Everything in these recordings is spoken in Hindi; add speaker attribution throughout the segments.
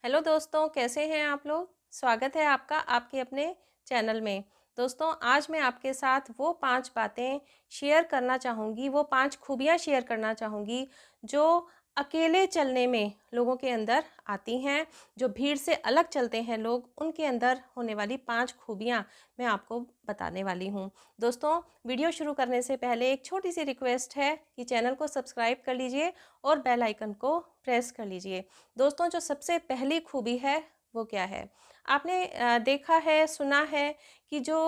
Speaker 1: हेलो दोस्तों, कैसे हैं आप लोग। स्वागत है आपका आपके अपने चैनल में। दोस्तों, आज मैं आपके साथ वो 5 बातें शेयर करना चाहूँगी, वो 5 खूबियाँ शेयर करना चाहूँगी जो अकेले चलने में लोगों के अंदर आती हैं। जो भीड़ से अलग चलते हैं लोग, उनके अंदर होने वाली 5 खूबियाँ मैं आपको बताने वाली हूँ। दोस्तों, वीडियो शुरू करने से पहले एक छोटी सी रिक्वेस्ट है कि चैनल को सब्सक्राइब कर लीजिए और बेल आइकन को प्रेस कर लीजिए। दोस्तों, जो सबसे पहली खूबी है वो क्या है? आपने देखा है, सुना है कि जो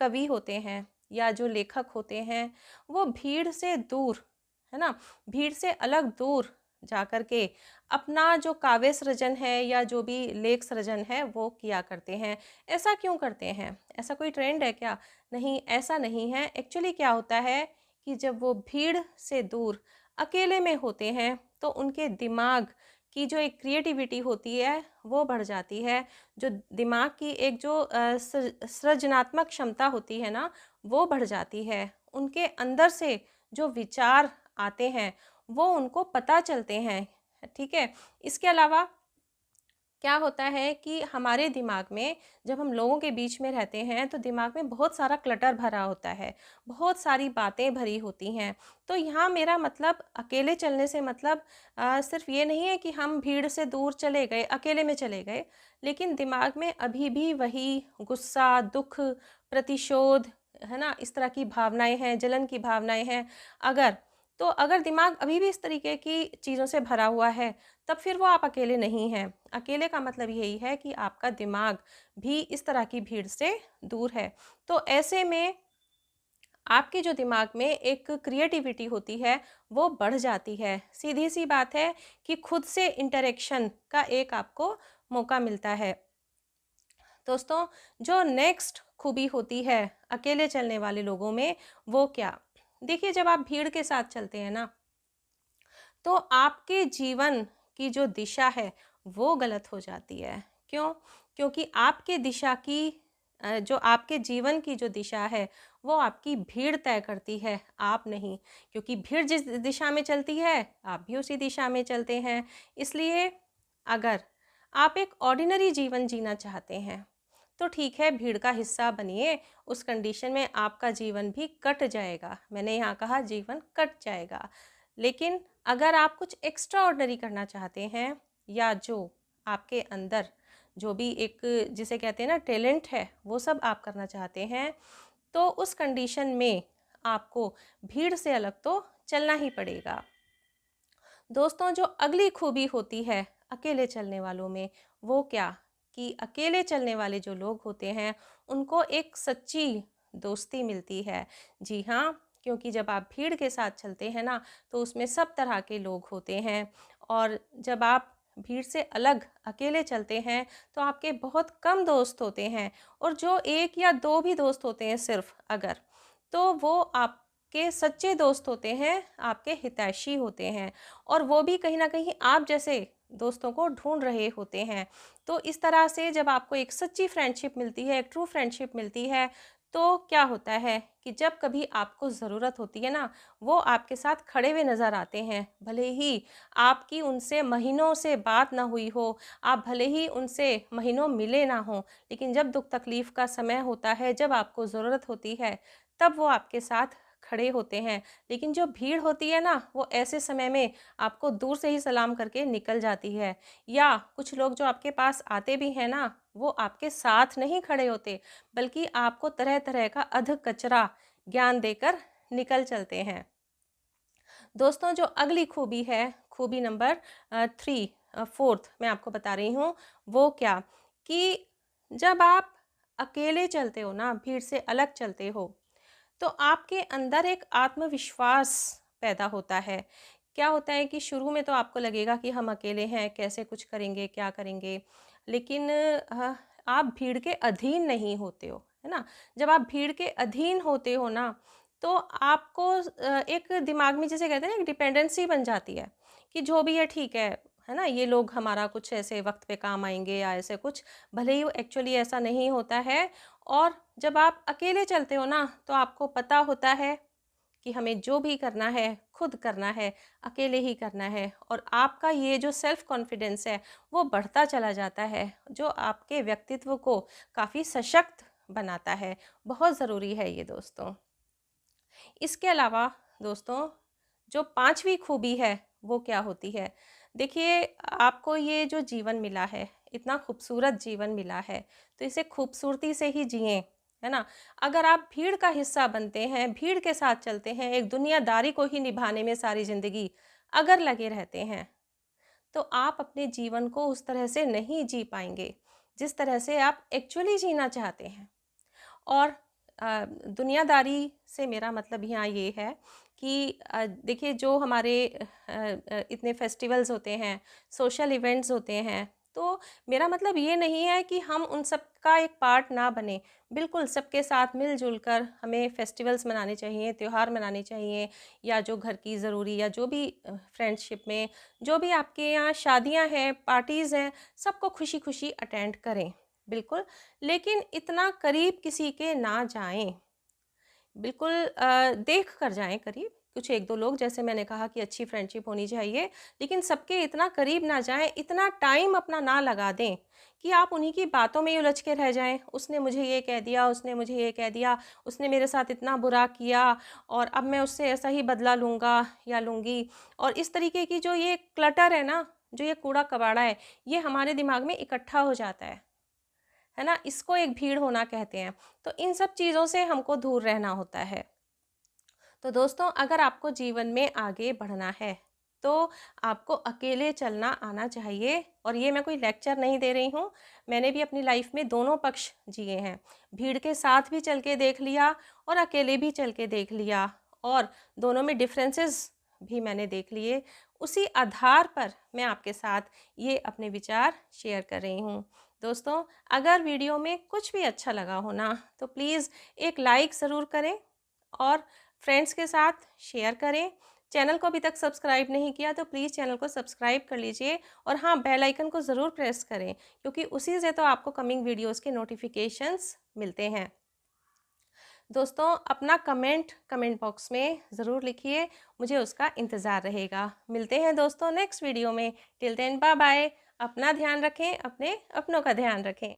Speaker 1: कवि होते हैं या जो लेखक होते हैं, वो भीड़ से दूर, है ना? भीड़ से अलग दूर जाकर के अपना जो काव्य सृजन है या जो भी लेख सृजन है वो किया करते हैं। ऐसा क्यों करते हैं? ऐसा कोई ट्रेंड है क्या? नहीं, ऐसा नहीं है। एक्चुअली क्या होता है कि जब वो भीड़ से दूर अकेले में होते हैं तो उनके दिमाग की जो एक क्रिएटिविटी होती है वो बढ़ जाती है। जो दिमाग की एक जो सृजनात्मक क्षमता होती है ना, वो बढ़ जाती है। उनके अंदर से जो विचार आते हैं वो उनको पता चलते हैं। ठीक है। इसके अलावा क्या होता है कि हमारे दिमाग में जब हम लोगों के बीच में रहते हैं तो दिमाग में बहुत सारा क्लटर भरा होता है, बहुत सारी बातें भरी होती हैं। तो यहाँ मेरा मतलब अकेले चलने से मतलब सिर्फ ये नहीं है कि हम भीड़ से दूर चले गए, अकेले में चले गए, लेकिन दिमाग में अभी भी वही गुस्सा, दुख, प्रतिशोध, है ना, इस तरह की भावनाएं हैं, जलन की भावनाएं हैं। अगर अगर दिमाग अभी भी इस तरीके की चीज़ों से भरा हुआ है, तब फिर वो आप अकेले नहीं हैं। अकेले का मतलब यही है कि आपका दिमाग भी इस तरह की भीड़ से दूर है। तो ऐसे में आपके जो दिमाग में एक क्रिएटिविटी होती है वो बढ़ जाती है। सीधी सी बात है कि खुद से इंटरेक्शन का एक आपको मौका मिलता है। दोस्तों, जो नेक्स्ट खूबी होती है अकेले चलने वाले लोगों में, वो क्या? देखिए, जब आप भीड़ के साथ चलते हैं ना, तो आपके जीवन की जो दिशा है वो गलत हो जाती है। क्यों? क्योंकि आपके दिशा की जो आपके जीवन की जो दिशा है वो आपकी भीड़ तय करती है, आप नहीं। क्योंकि भीड़ जिस दिशा में चलती है आप भी उसी दिशा में चलते हैं। इसलिए अगर आप एक ऑर्डिनरी जीवन जीना चाहते हैं तो ठीक है, भीड़ का हिस्सा बनिए। उस कंडीशन में आपका जीवन भी कट जाएगा। मैंने यहाँ कहा जीवन कट जाएगा। लेकिन अगर आप कुछ एक्स्ट्रा ऑर्डिनरी करना चाहते हैं या जो आपके अंदर जो भी एक जिसे कहते हैं ना टैलेंट है, वो सब आप करना चाहते हैं, तो उस कंडीशन में आपको भीड़ से अलग तो चलना ही पड़ेगा। दोस्तों, जो अगली खूबी होती है अकेले चलने वालों में, वो क्या? कि अकेले चलने वाले जो लोग होते हैं उनको एक सच्ची दोस्ती मिलती है। जी हाँ, क्योंकि जब आप भीड़ के साथ चलते हैं ना, तो उसमें सब तरह के लोग होते हैं। और जब आप भीड़ से अलग अकेले चलते हैं तो आपके बहुत कम दोस्त होते हैं। और जो 1 या 2 भी दोस्त होते हैं सिर्फ अगर, तो वो आपके सच्चे दोस्त होते हैं, आपके हितैषी होते हैं। और वो भी कहीं न कहीं आप जैसे दोस्तों को ढूँढ रहे होते हैं। तो इस तरह से जब आपको एक सच्ची फ्रेंडशिप मिलती है, एक ट्रू फ्रेंडशिप मिलती है, तो क्या होता है कि जब कभी आपको ज़रूरत होती है ना, वो आपके साथ खड़े हुए नज़र आते हैं। भले ही आपकी उनसे महीनों से बात ना हुई हो, आप भले ही उनसे महीनों मिले ना हों, लेकिन जब दुःख तकलीफ़ का समय होता है, जब आपको ज़रूरत होती है, तब वो आपके साथ खड़े होते हैं। लेकिन जो भीड़ होती है ना, वो ऐसे समय में आपको दूर से ही सलाम करके निकल जाती है। या कुछ लोग जो आपके पास आते भी हैं ना, वो आपके साथ नहीं खड़े होते, बल्कि आपको तरह-तरह का अध-कचरा ज्ञान देकर निकल चलते हैं। दोस्तों, जो अगली खूबी है, खूबी नंबर 3 4th मैं आपको बता रही हूँ, वो क्या? कि जब आप अकेले चलते हो ना, भीड़ से अलग चलते हो, तो आपके अंदर एक आत्मविश्वास पैदा होता है। क्या होता है कि शुरू में तो आपको लगेगा कि हम अकेले हैं, कैसे कुछ करेंगे, क्या करेंगे? लेकिन आप भीड़ के अधीन नहीं होते हो, है ना? जब आप भीड़ के अधीन होते हो ना, तो आपको एक दिमाग में जिसे कहते हैं ना एक डिपेंडेंसी बन जाती है कि जो भी है ठीक है ना? ये लोग हमारा कुछ ऐसे वक़्त पे काम आएँगे या ऐसे कुछ, भले ही वो एक्चुअली ऐसा नहीं होता है। और जब आप अकेले चलते हो ना, तो आपको पता होता है कि हमें जो भी करना है खुद करना है, अकेले ही करना है, और आपका ये जो सेल्फ कॉन्फिडेंस है वो बढ़ता चला जाता है, जो आपके व्यक्तित्व को काफ़ी सशक्त बनाता है। बहुत ज़रूरी है ये दोस्तों। इसके अलावा दोस्तों, जो पांचवी खूबी है वो क्या होती है? देखिए, आपको ये जो जीवन मिला है, इतना खूबसूरत जीवन मिला है, तो इसे खूबसूरती से ही जिएं, है ना? अगर आप भीड़ का हिस्सा बनते हैं, भीड़ के साथ चलते हैं, एक दुनियादारी को ही निभाने में सारी ज़िंदगी अगर लगे रहते हैं, तो आप अपने जीवन को उस तरह से नहीं जी पाएंगे जिस तरह से आप एक्चुअली जीना चाहते हैं। और दुनियादारी से मेरा मतलब यहाँ ये है कि देखिए, जो हमारे इतने फेस्टिवल्स होते हैं, सोशल इवेंट्स होते हैं, तो मेरा मतलब ये नहीं है कि हम उन सब का एक पार्ट ना बने। बिल्कुल सबके साथ मिलजुल कर हमें फेस्टिवल्स मनाने चाहिए, त्यौहार मनाने चाहिए, या जो घर की ज़रूरी या जो भी फ्रेंडशिप में जो भी आपके यहाँ शादियाँ हैं, पार्टीज़ हैं, सबको खुशी खुशी अटेंड करें, बिल्कुल। लेकिन इतना करीब किसी के ना जाएं, बिल्कुल देख कर जाएं करीब। कुछ एक दो लोग, जैसे मैंने कहा कि अच्छी फ्रेंडशिप होनी चाहिए, लेकिन सबके इतना करीब ना जाएं, इतना टाइम अपना ना लगा दें कि आप उन्हीं की बातों में ही उलझ के रह जाएं। उसने मुझे ये कह दिया, उसने मुझे ये कह दिया, उसने मेरे साथ इतना बुरा किया, और अब मैं उससे ऐसा ही बदला लूँगा या लूँगी। और इस तरीके की जो ये क्लटर है ना, जो ये कूड़ा कबाड़ा है, ये हमारे दिमाग में इकट्ठा हो जाता है ना? इसको एक भीड़ होना कहते हैं। तो इन सब चीज़ों से हमको दूर रहना होता है। तो दोस्तों, अगर आपको जीवन में आगे बढ़ना है, तो आपको अकेले चलना आना चाहिए। और ये मैं कोई लेक्चर नहीं दे रही हूँ, मैंने भी अपनी लाइफ में दोनों पक्ष जिए हैं। भीड़ के साथ भी चल के देख लिया और अकेले भी चल के देख लिया, और दोनों में डिफरेंसेस भी मैंने देख लिए। उसी आधार पर मैं आपके साथ ये अपने विचार शेयर कर रही हूँ। दोस्तों, अगर वीडियो में कुछ भी अच्छा लगा हो ना, तो प्लीज़ एक लाइक ज़रूर करें और फ्रेंड्स के साथ शेयर करें। चैनल को अभी तक सब्सक्राइब नहीं किया तो प्लीज़ चैनल को सब्सक्राइब कर लीजिए, और हाँ, बेल आइकन को ज़रूर प्रेस करें, क्योंकि उसी से तो आपको कमिंग वीडियोस के नोटिफिकेशंस मिलते हैं। दोस्तों, अपना कमेंट बॉक्स में ज़रूर लिखिए, मुझे उसका इंतज़ार रहेगा। मिलते हैं दोस्तों नेक्स्ट वीडियो में। Till then bye bye. अपना ध्यान रखें, अपने अपनों का ध्यान रखें।